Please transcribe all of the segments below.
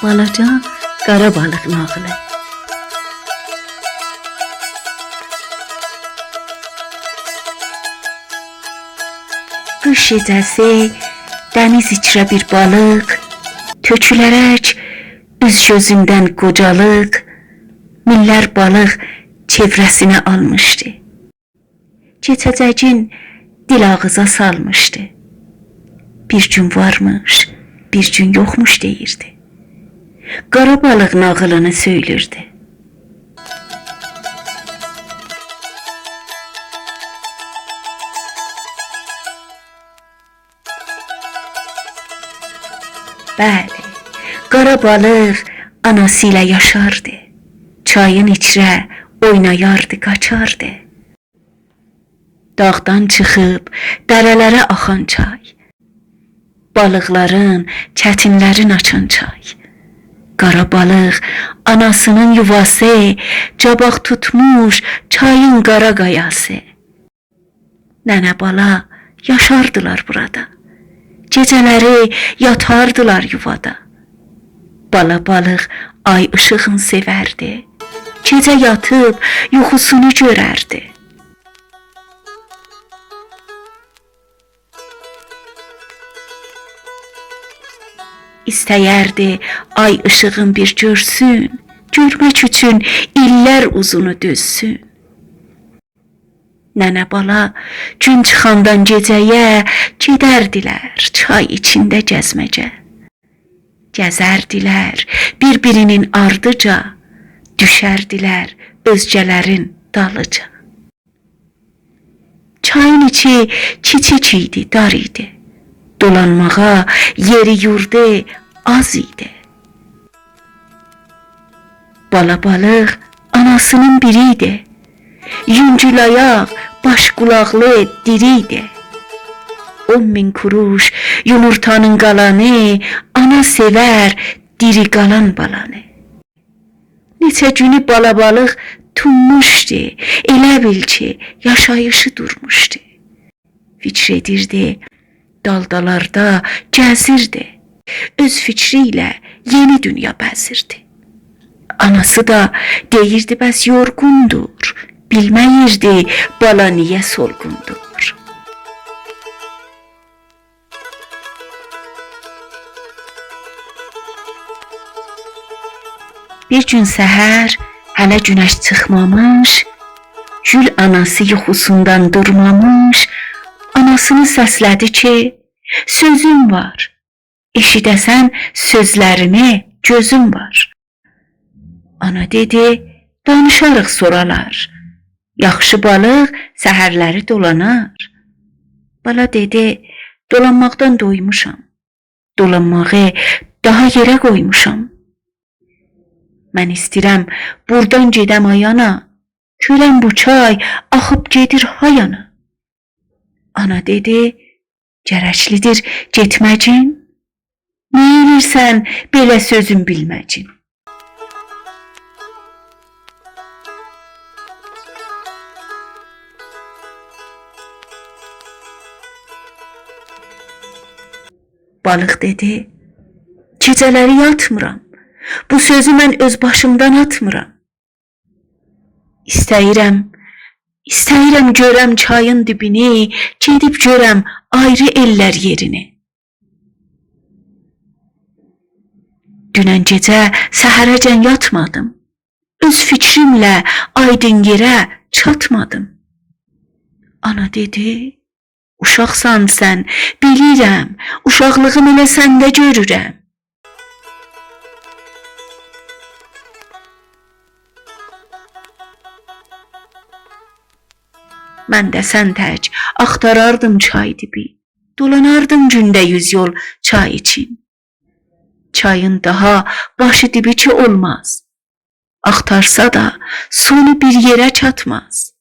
Balaca qara balıq nağılı. Qış gecəsi dəniz içrə bir balıq tökülərək üz gözündən qocalıq, minlər balıq çevrəsinə almışdı. Keçəcəkin dil ağıza salmışdı. Bir gün varmış, bir gün yoxmuş deyirdi. Qara balıq nağılını söylürdü. Bəli, qara balıq anası ilə yaşardı. Çayın içrə oynayardı, qaçardı. Dağdan çıxıb dərələrə axan çay, balıqların, çətinlərin açan çay. Qara balıq anasının yuvası, cabaq tutmuş çayın qara qayası. Nənə bala yaşardılar burada. Gecələri yatardılar yuvada. Bala balıq ay ışığını sevərdi. Gecə yatıb yuxusunu görərdi. İstəyərdi ay ışığın bir görsün, görmək üçün illər uzunu dözsün. Nənə bala gün çıxandan gecəyə gedərdilər çay içində gəzməcə. Gəzərdilər bir-birinin ardıca, düşərdilər özgələrin dalıca. Çayın içi kiçik idi, dar idi. Dolanmağa yeri yurdu az idi. Bala balıq anasının biriydi. Yüngül ayaq, baş qulaqlı diriydi. 10.000 kuruş yumurtanın qalanı, ana sevər diri qalan balanı. Neçə günü bala balıq tummuşdu, elə bil ki yaşayışı durmuşdu. Fikr edirdi, daldalarda gəzirdi, öz fikri ilə yeni dünya bəzirdi. Anası da deyirdi bəs yorğundur, bilməyirdi bala niyə solğundur. Bir gün səhər, hələ günəş çıxmamış, gül anası yuxusundan durmamış, anasını səslədi ki, sözüm var, eşidəsən sözlərimi, gözüm var. Ana dedi, danışarıq soralar, yaxşı balıq səhərləri dolanar. Bala dedi, dolanmaqdan doymuşam, dolanmağı daha yerə qoymuşam. Mən istəyirəm buradan gedəm ayana, görəm bu çay axıb gedir hayana. Ana dedi, gərəklidir getməcin, nə edirsən belə sözün bilməcin. Balıq dedi, gecələri yatmıram, bu sözü mən öz başımdan atmıram. İstəyirəm görəm çayın dibini, gedib görəm ayrı ellər yerini. Dünən gecə səhərəcən yatmadım, öz fikrimlə aydın yerə çatmadım. Ana dedi, uşaqsan sən, bilirəm, uşaqlığım elə səndə görürəm. Mən də sən tək axtarardım çay dibi, dolanardım gündə 100 yol çay için. Çayın daha başı dibi ki olmaz, axtarsa da sonu bir yerə çatmaz.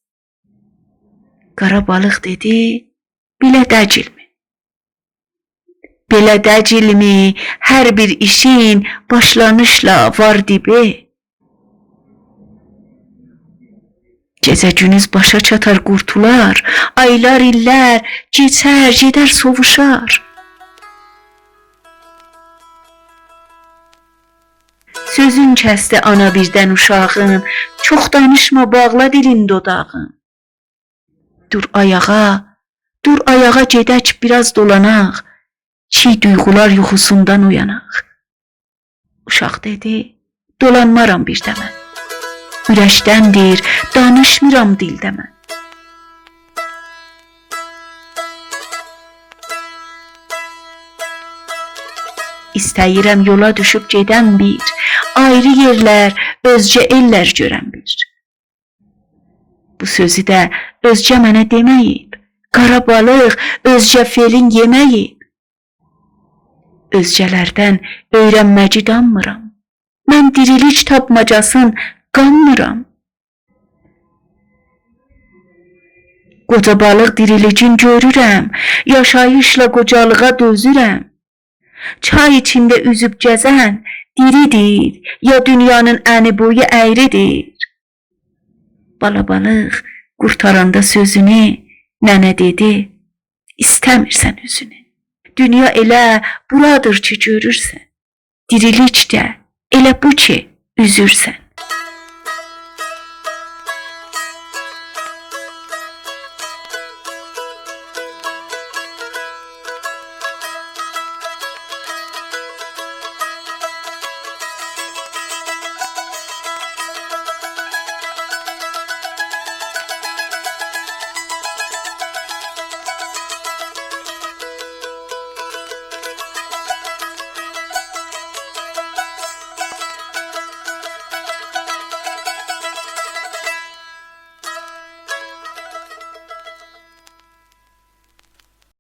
Qara balıq dedi, belə dəcilmi? Belə dəcilmi hər bir işin başlanışla var dibi? Gecə günüz başa çatar qurtular, aylar illər keçər, gedər sovuşar. Sözün kəsdi ana birdən uşağın, çox danışma, bağla dilin dodağın. Dur ayağa gedək biraz dolanaq, çiğ duyğular yuxusundan uyanaq. Uşaq dedi, dolanmaram bir də mən. Ürəkdəndir, danışmıram dildə mən. İstəyirəm yola düşüb gedən bir, ayrı yerlər, özcə ellər görən bir. Bu sözü də özcə mənə deməyib, qara balıq özcə felin yeməyib. Özcələrdən öyrənməci danmıram, mən diriliş tapmacasın qanmıram. Qoca balıq dirilicin görürəm, yaşayışla qocalığa dözürəm. Çay içində üzüb gəzən diridir, ya dünyanın əni boyu əyridir. Bala balıq qurtaranda sözünü nənə dedi, istəmirsən üzünü. Dünya elə buradır ki görürsən, dirilik də elə bu ki üzürsən.